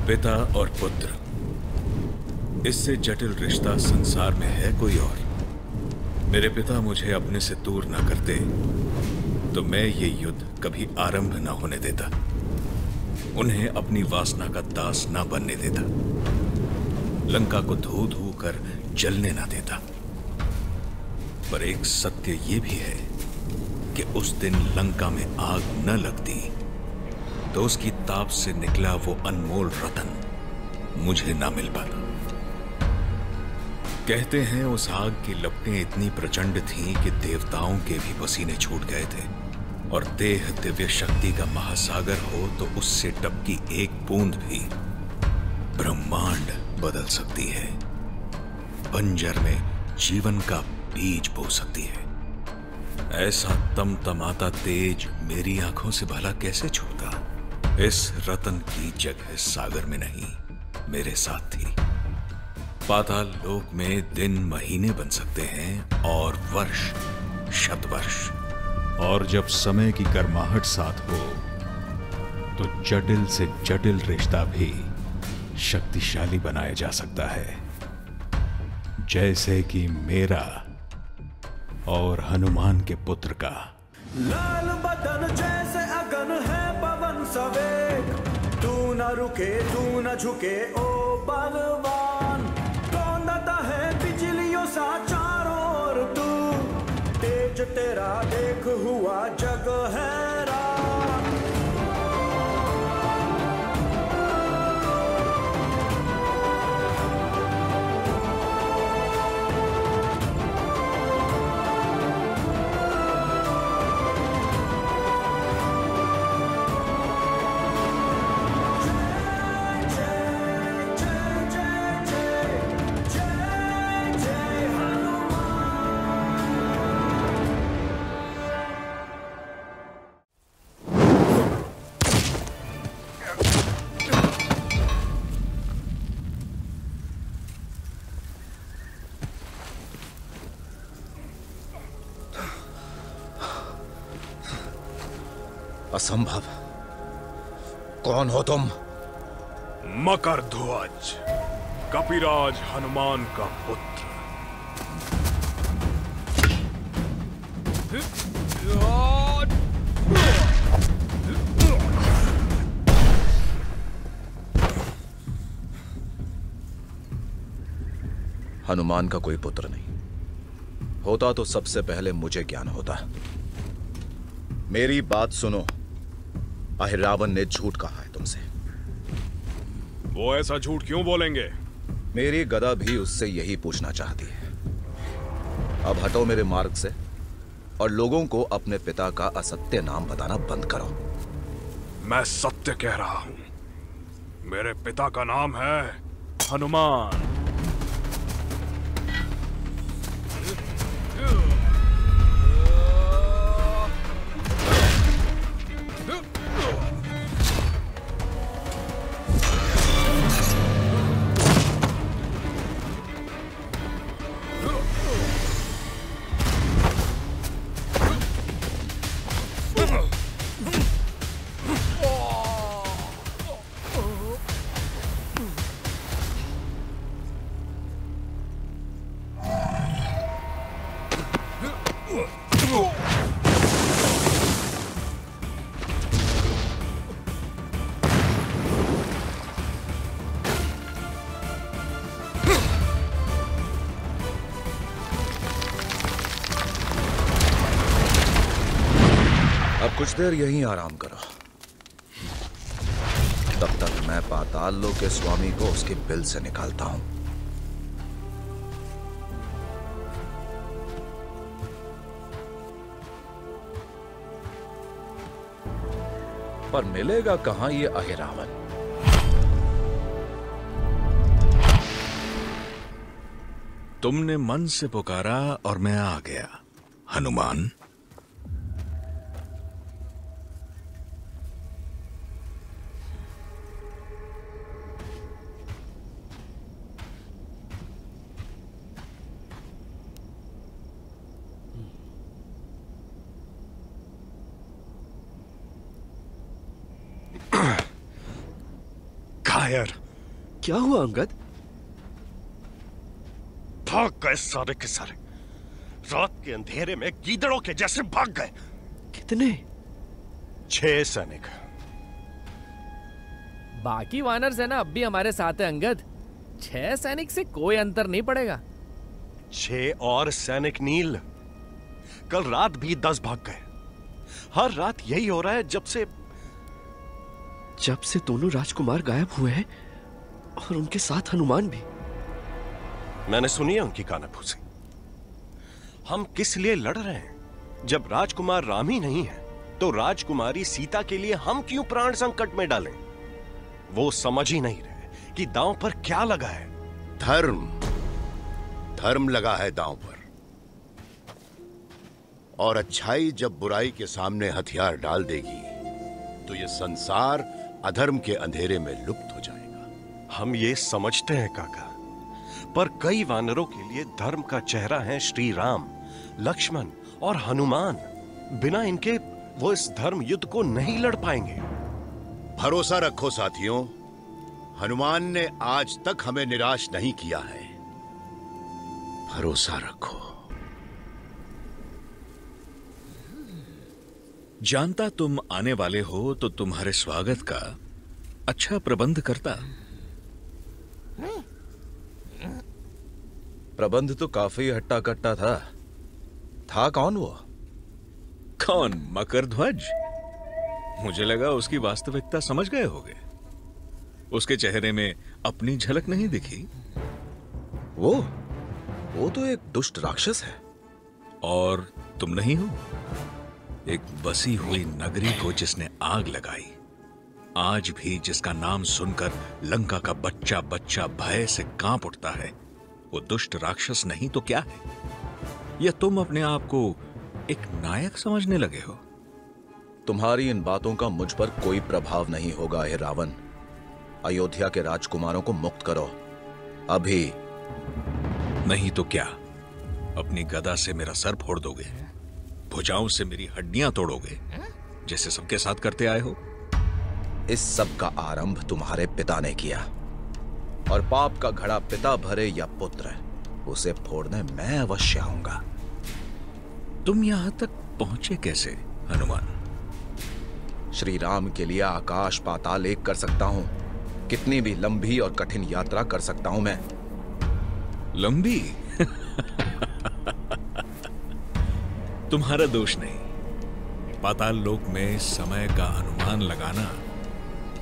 पिता और पुत्र, इससे जटिल रिश्ता संसार में है कोई और? मेरे पिता मुझे अपने से दूर ना करते तो मैं ये युद्ध कभी आरंभ ना होने देता, उन्हें अपनी वासना का दास ना बनने देता, लंका को धो धो कर जलने ना देता। पर एक सत्य ये भी है कि उस दिन लंका में आग न लगती तो उसकी ताप से निकला वो अनमोल रतन मुझे ना मिल पाता। कहते हैं उस आग की लपटें इतनी प्रचंड थीं कि देवताओं के भी पसीने छूट गए थे, और देह दिव्य शक्ति का महासागर हो तो उससे टपकी एक बूंद भी ब्रह्मांड बदल सकती है, बंजर में जीवन का बीज बो सकती है। ऐसा तमतमाता तेज मेरी आंखों से भला कैसे छूटा? इस रतन की जगह सागर में नहीं, मेरे साथ थी। पाताल लोक में दिन महीने बन सकते हैं और वर्ष शतवर्ष, और जब समय की गर्माहट साथ हो तो जटिल से जटिल रिश्ता भी शक्तिशाली बनाया जा सकता है, जैसे कि मेरा और हनुमान के पुत्र का। लाल बदन जैसे अगन है पवन सवेग, तू न रुके तू न झुके ओ बलवान, तोंदता है बिजलियों सा चारों ओर तू, तेज तेरा देख हुआ जग हैरान। असंभव। कौन हो तुम? मकरध्वज, कपिराज हनुमान का पुत्र। हनुमान का कोई पुत्र नहीं होता तो सबसे पहले मुझे ज्ञान होता। मेरी बात सुनो, अहिरावण ने झूठ कहा है तुमसे। वो ऐसा झूठ क्यों बोलेंगे? मेरी गदा भी उससे यही पूछना चाहती है। अब हटो मेरे मार्ग से और लोगों को अपने पिता का असत्य नाम बताना बंद करो। मैं सत्य कह रहा हूं। मेरे पिता का नाम है हनुमान। कुछ देर यहीं आराम करो, तब तक मैं पाताल लोक के स्वामी को उसके बिल से निकालता हूं। पर मिलेगा कहां ये अहिरावण? तुमने मन से पुकारा और मैं आ गया, हनुमान। कायर, क्या हुआ अंगद? भाग गए सारे के सारे। रात के अंधेरे में गीदड़ों के जैसे भाग गए। कितने? 6 सैनिक। बाकी वानर सेना अब भी हमारे साथ है अंगद। 6 सैनिक से कोई अंतर नहीं पड़ेगा। 6 और सैनिक नील। कल रात भी 10 भाग गए। हर रात यही हो रहा है जब से दोनों राजकुमार गायब हुए हैं और उनके साथ हनुमान भी। मैंने सुनी है उनकी कानाफूसी। हम किस लिए लड़ रहे हैं? जब राजकुमार राम ही नहीं है तो राजकुमारी सीता के लिए हम क्यों प्राण संकट में डालें? वो समझ ही नहीं रहे कि दांव पर क्या लगा है। धर्म लगा है दांव पर। और अच्छाई जब बुराई के सामने हथियार डाल देगी तो ये संसार अधर्म के अंधेरे में लुप्त हो जाएगा। हम ये समझते हैं काका, पर कई वानरों के लिए धर्म का चेहरा है श्री राम, लक्ष्मण और हनुमान। बिना इनके वो इस धर्म युद्ध को नहीं लड़ पाएंगे। भरोसा रखो साथियों, हनुमान ने आज तक हमें निराश नहीं किया है। भरोसा रखो। जानता तुम आने वाले हो तो तुम्हारे स्वागत का अच्छा प्रबंध करता। प्रबंध तो काफी हट्टा कट्टा था कौन वो? कौन? मकरध्वज? मुझे लगा उसकी वास्तविकता समझ गए होगे। उसके चेहरे में अपनी झलक नहीं दिखी। वो तो एक दुष्ट राक्षस है। और तुम नहीं हो? एक बसी हुई नगरी को जिसने आग लगाई, आज भी जिसका नाम सुनकर लंका का बच्चा बच्चा भय से कांप उठता है, वो दुष्ट राक्षस नहीं तो क्या है? या तुम अपने आप को एक नायक समझने लगे हो? तुम्हारी इन बातों का मुझ पर कोई प्रभाव नहीं होगा हे रावण। अयोध्या के राजकुमारों को मुक्त करो अभी। नहीं तो क्या? अपनी गदा से मेरा सर फोड़ दोगे? भुजाओं से मेरी हड्डियां तोड़ोगे जैसे सबके साथ करते आए हो? इस सब का आरंभ तुम्हारे पिता ने किया, और पाप का घड़ा पिता भरे या पुत्र, उसे फोड़ने मैं अवश्य आऊंगा। तुम यहां तक पहुंचे कैसे हनुमान? श्री राम के लिए आकाश पाताल एक कर सकता हूं। कितनी भी लंबी और कठिन यात्रा कर सकता हूं मैं। लंबी? तुम्हारा दोष नहीं। पाताल लोक में समय का अनुमान लगाना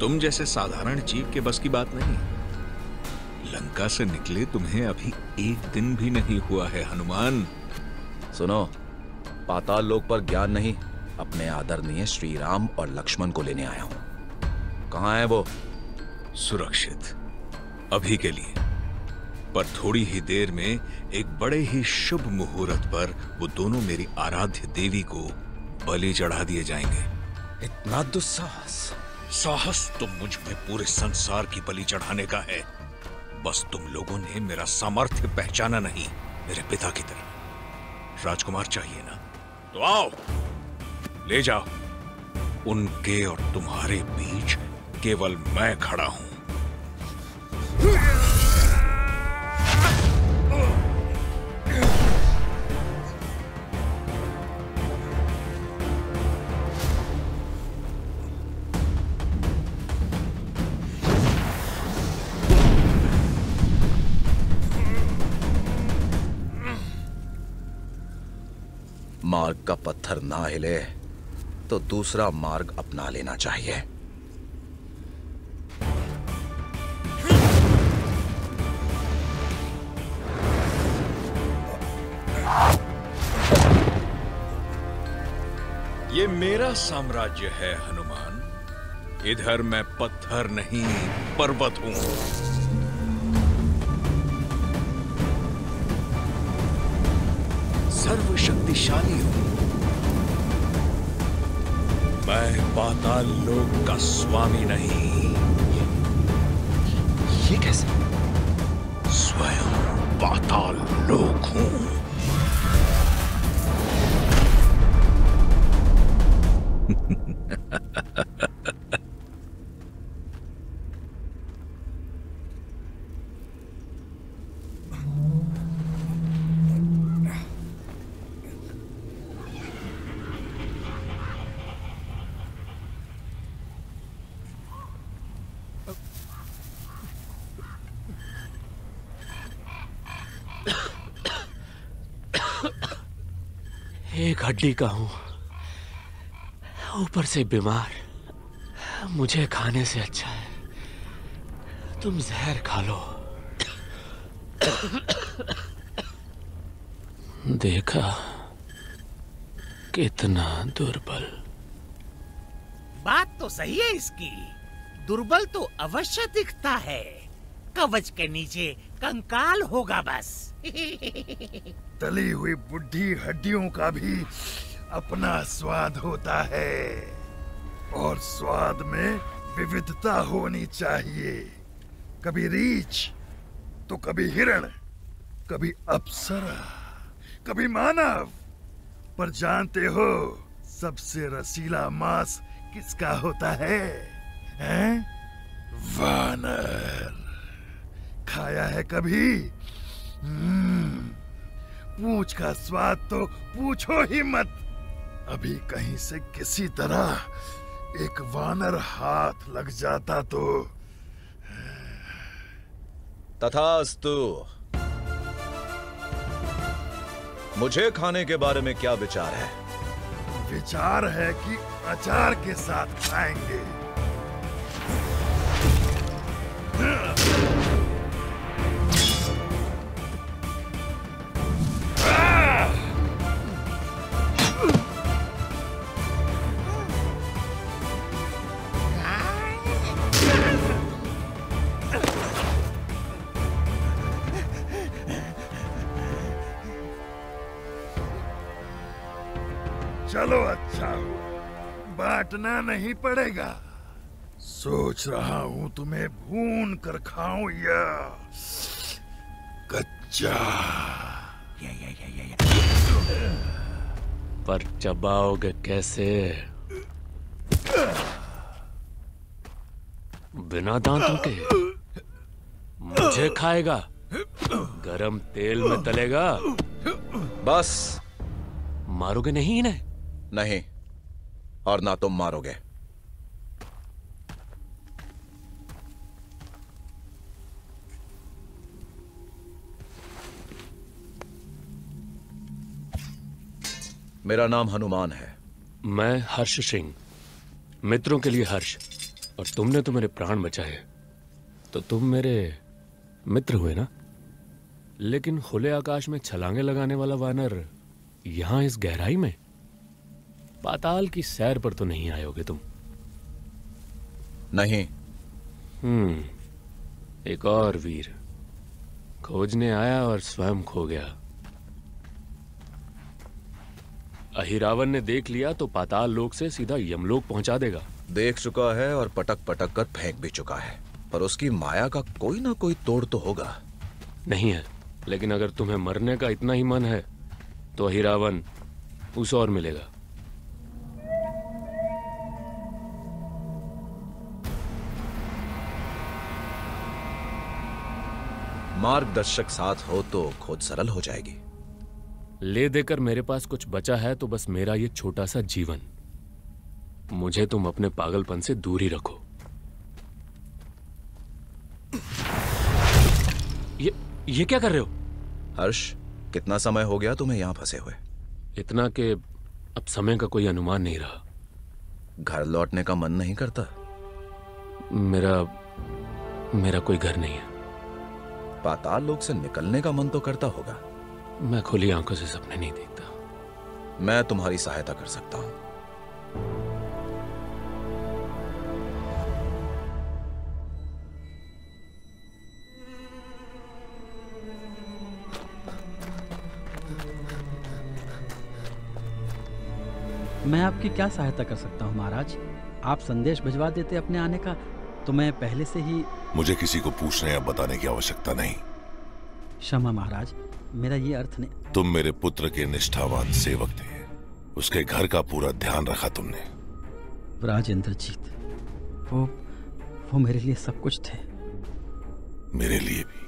तुम जैसे साधारण जीव के बस की बात नहीं। लंका से निकले तुम्हें अभी 1 दिन भी नहीं हुआ है हनुमान। सुनो, पाताल लोक पर ज्ञान नहीं, अपने आदरणीय श्री राम और लक्ष्मण को लेने आया हूं। कहां है वो? सुरक्षित अभी के लिए, पर थोड़ी ही देर में एक बड़े ही शुभ मुहूर्त पर वो दोनों मेरी आराध्य देवी को बलि चढ़ा दिए जाएंगे। इतना दुस्साहस? साहस तो मुझ में पूरे संसार की बलि चढ़ाने का है। बस तुम लोगों ने मेरा सामर्थ्य पहचाना नहीं, मेरे पिता की तरह। राजकुमार चाहिए ना? तो आओ, ले जाओ। उनके और तुम्हारे बीच केवल मैं खड़ा हूं। मार्ग का पत्थर ना हिले तो दूसरा मार्ग अपना लेना चाहिए। ये मेरा साम्राज्य है हनुमान। इधर मैं पत्थर नहीं, पर्वत हूं। सर्वशक्तिशाली हूं। मैं पाताल लोक का स्वामी नहीं। ये कैसे? स्वयं पाताल लोक हूं। एक हड्डी का हूं, ऊपर से बीमार। मुझे खाने से अच्छा है तुम जहर खा लो। देखा कितना दुर्बल। बात तो सही है इसकी, दुर्बल तो अवश्य दिखता है। कवच के नीचे कंकाल होगा बस। तली हुई बुढ़ी हड्डियों का भी अपना स्वाद होता है, और स्वाद में विविधता होनी चाहिए। कभी रीछ तो कभी हिरण, कभी अप्सरा, कभी मानव। पर जानते हो सबसे रसीला मांस किसका होता है? हैं? वानर। खाया है कभी? पूंछ का स्वाद तो पूछो ही मत। अभी कहीं से किसी तरह एक वानर हाथ लग जाता तो। तथास्तु। मुझे खाने के बारे में क्या विचार है? विचार है कि अचार के साथ खाएंगे। चलो अच्छा हो, बांटना नहीं पड़ेगा। सोच रहा हूं तुम्हें भून कर खाऊं या कच्चा। पर चबाओगे कैसे? बिना दांतों के? मुझे खाएगा? गरम तेल में तलेगा? बस। मारोगे नहीं इन्हें? नहीं, और ना तुम मारोगे। मेरा नाम हनुमान है। मैं हर्ष सिंह। मित्रों के लिए हर्ष। और तुमने तो मेरे प्राण बचाए, तो तुम मेरे मित्र हुए ना। लेकिन खुले आकाश में छलांगे लगाने वाला वानर यहां इस गहराई में? पाताल की सैर पर तो नहीं आए होगे तुम? नहीं। एक और वीर खोजने आया और स्वयं खो गया। अहिरावण ने देख लिया तो पाताल लोक से सीधा यमलोक पहुंचा देगा। देख चुका है और पटक पटक कर फेंक भी चुका है, पर उसकी माया का कोई ना कोई तोड़ तो होगा। नहीं है, लेकिन अगर तुम्हें मरने का इतना ही मन है तो अहिरावण उस और मिलेगा। मार्गदर्शक साथ हो तो खोज सरल हो जाएगी। ले देकर मेरे पास कुछ बचा है तो बस मेरा ये छोटा सा जीवन। मुझे तुम अपने पागलपन से दूर ही रखो। ये क्या कर रहे हो? हर्ष, कितना समय हो गया तुम्हें यहां फंसे हुए? इतना कि अब समय का कोई अनुमान नहीं रहा। घर लौटने का मन नहीं करता? मेरा कोई घर नहीं है। पाताल लोक से निकलने का मन तो करता होगा। मैं खुली आंखों से सपने नहीं देखता। मैं तुम्हारी सहायता कर सकता हूं। मैं आपकी क्या सहायता कर सकता हूं महाराज? आप संदेश भिजवा देते अपने आने का तो मैं पहले से ही। मुझे किसी को पूछने या बताने की आवश्यकता नहीं। क्षमा महाराज, मेरा ये अर्थ नहीं। तुम मेरे पुत्र के निष्ठावान सेवक थे, उसके घर का पूरा ध्यान रखा तुमने। राजेंद्रजीत, वो मेरे लिए सब कुछ थे। मेरे लिए भी।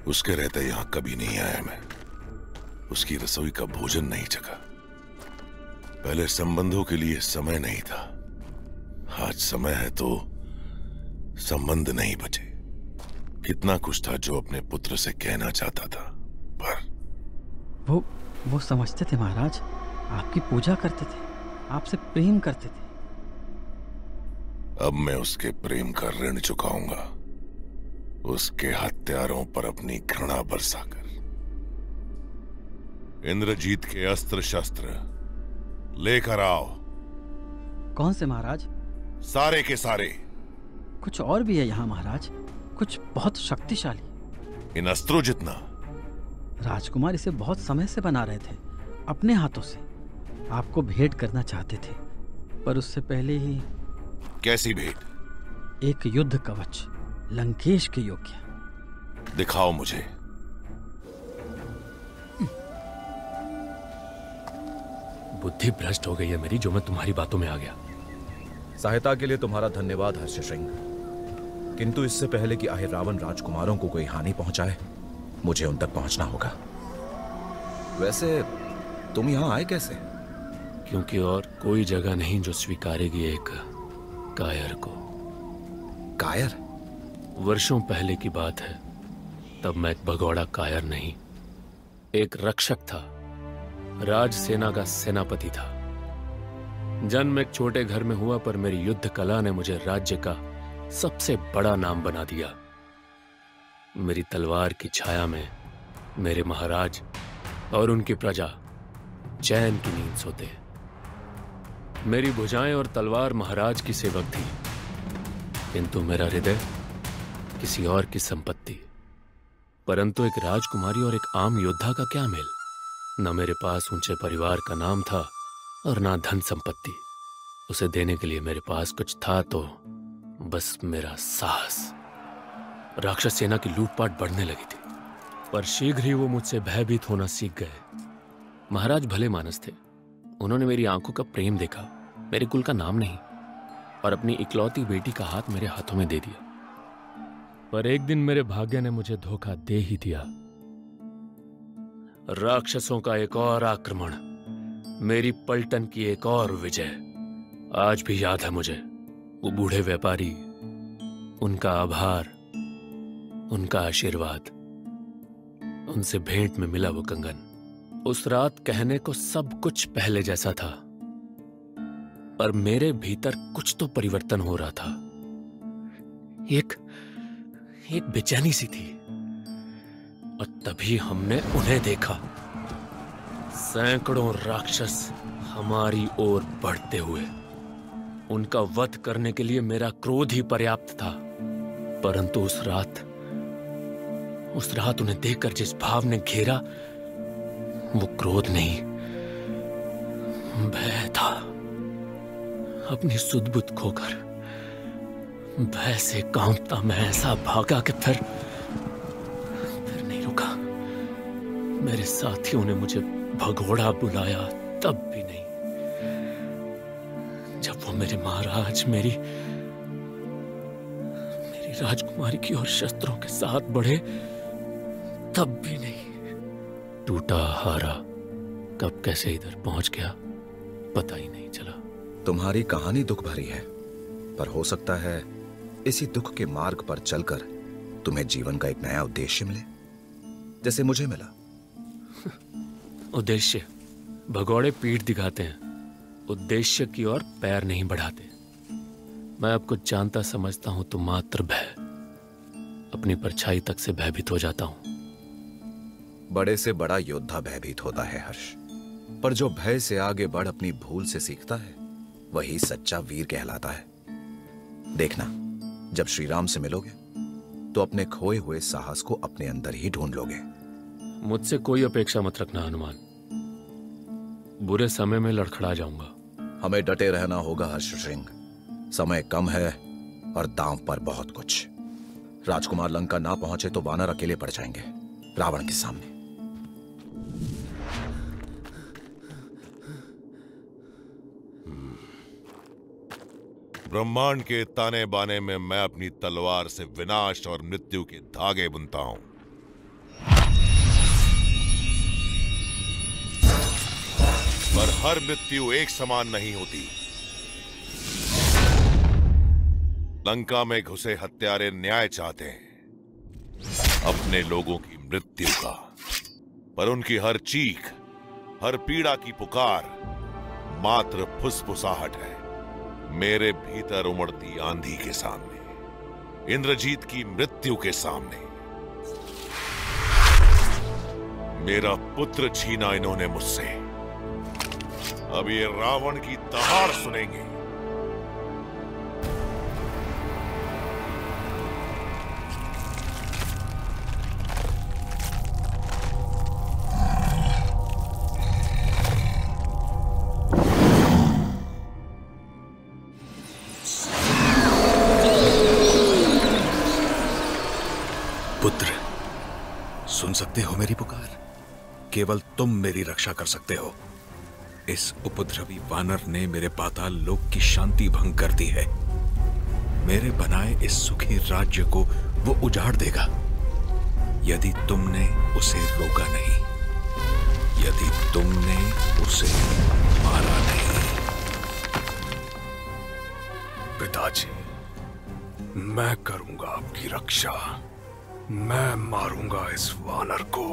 उसके रहते यहां कभी नहीं आया मैं, उसकी रसोई का भोजन नहीं चखा। पहले संबंधों के लिए समय नहीं था, आज समय है तो संबंध नहीं बचे। कितना कुछ था जो अपने पुत्र से कहना चाहता था, पर वो समझते थे महाराज, आपकी पूजा करते थे, आपसे प्रेम करते थे। अब मैं उसके प्रेम का ऋण चुकाऊंगा, उसके हत्यारों पर अपनी घृणा बरसाकर। इंद्रजीत के अस्त्र शस्त्र लेकर आओ। कौन से महाराज? सारे के सारे। कुछ और भी है यहाँ महाराज, कुछ बहुत शक्तिशाली। इन अस्त्रों जितना? राजकुमार इसे बहुत समय से बना रहे थे, अपने हाथों से। आपको भेंट करना चाहते थे, पर उससे पहले ही। कैसी भेंट? एक युद्ध कवच, लंकेश के योग्य। दिखाओ मुझे। बुद्धि भ्रष्ट हो गई है मेरी, जो मैं तुम्हारी बातों में आ गया। सहायता के लिए तुम्हारा धन्यवाद हर्ष सिंह, किंतु इससे पहले कि अहिरावण राजकुमारों को कोई हानि पहुंचाए, मुझे उन तक पहुंचना होगा। वैसे तुम यहां आए कैसे? क्योंकि और कोई जगह नहीं जो स्वीकारेगी एक कायर को। कायर? वर्षों पहले की बात है, तब मैं एक भगोड़ा कायर नहीं, एक रक्षक था, राज सेना का सेनापति था। जन्म एक छोटे घर में हुआ, पर मेरी युद्ध कला ने मुझे राज्य का सबसे बड़ा नाम बना दिया। मेरी तलवार की छाया में मेरे महाराज और उनकी प्रजा चैन की नींद सोते। मेरी भुजाएं और तलवार महाराज की सेवक थी, किंतु मेरा हृदय किसी और की संपत्ति। परंतु एक राजकुमारी और एक आम योद्धा का क्या मेल? न मेरे पास ऊंचे परिवार का नाम था और ना धन संपत्ति। उसे देने के लिए मेरे पास कुछ था तो बस मेरा साहस। राक्षस सेना की लूटपाट बढ़ने लगी थी, पर शीघ्र ही वो मुझसे भयभीत होना सीख गए। महाराज भले मानस थे, उन्होंने मेरी आंखों का प्रेम देखा, मेरे कुल का नाम नहीं, और अपनी इकलौती बेटी का हाथ मेरे हाथों में दे दिया। पर एक दिन मेरे भाग्य ने मुझे धोखा दे ही दिया। राक्षसों का एक और आक्रमण, मेरी पलटन की एक और विजय। आज भी याद है मुझे वो बूढ़े व्यापारी, उनका आभार, उनका आशीर्वाद, उनसे भेंट में मिला वो कंगन। उस रात कहने को सब कुछ पहले जैसा था, पर मेरे भीतर कुछ तो परिवर्तन हो रहा था। एक बेचैनी सी थी। और तभी हमने उन्हें देखा, सैकड़ों राक्षस हमारी ओर बढ़ते हुए। उनका वध करने के लिए मेरा क्रोध ही पर्याप्त था, परंतु उस रात उन्हें देखकर जिस भाव ने घेरा, वो क्रोध नहीं, भय था। अपनी सुध-बुध खोकर भय से कांपता मैं ऐसा भागा कि फिर नहीं रुका। मेरे साथियों ने मुझे भगोड़ा बुलाया, तब भी नहीं। जब वो मेरे महाराज मेरी राजकुमारी की ओर शस्त्रों के साथ बढ़े, तब भी नहीं। टूटा हारा कब कैसे इधर पहुंच गया पता ही नहीं चला। तुम्हारी कहानी दुख भरी है, पर हो सकता है इसी दुख के मार्ग पर चलकर तुम्हें जीवन का एक नया उद्देश्य मिले, जैसे मुझे मिला। उद्देश्य? भगोड़े पीठ दिखाते हैं, उद्देश्य की ओर पैर नहीं बढ़ाते। मैं अब कुछ जानता समझता हूं तो मात्र भय, अपनी परछाई तक से भयभीत हो जाता हूं। बड़े से बड़ा योद्धा भयभीत होता है हर्ष, पर जो भय से आगे बढ़ अपनी भूल से सीखता है, वही सच्चा वीर कहलाता है। देखना, जब श्री राम से मिलोगे तो अपने खोए हुए साहस को अपने अंदर ही ढूंढ लोगे। मुझसे कोई अपेक्षा मत रखना हनुमान, बुरे समय में लड़खड़ा जाऊंगा। हमें डटे रहना होगा हर्ष सिंह, समय कम है और दांव पर बहुत कुछ। राजकुमार लंका ना पहुंचे तो वानर अकेले पड़ जाएंगे रावण के सामने। ब्रह्मांड के ताने बाने में मैं अपनी तलवार से विनाश और मृत्यु के धागे बुनता हूं। पर हर मृत्यु एक समान नहीं होती। लंका में घुसे हत्यारे न्याय चाहते हैं, अपने लोगों की मृत्यु का, पर उनकी हर चीख हर पीड़ा की पुकार मात्र फुसफुसाहट है मेरे भीतर उमड़ती आंधी के सामने, इंद्रजीत की मृत्यु के सामने। मेरा पुत्र छीना इन्होंने मुझसे, अब ये रावण की दहाड़ सुनेंगे। पुत्र, सुन सकते हो मेरी पुकार? केवल तुम मेरी रक्षा कर सकते हो। इस उपद्रवी वानर ने मेरे पाताल लोक की शांति भंग कर दी है। मेरे बनाए इस सुखी राज्य को वो उजाड़ देगा यदि तुमने उसे रोका नहीं, यदि तुमने उसे मारा नहीं। पिताजी, मैं करूंगा आपकी रक्षा। मैं मारूंगा इस वानर को।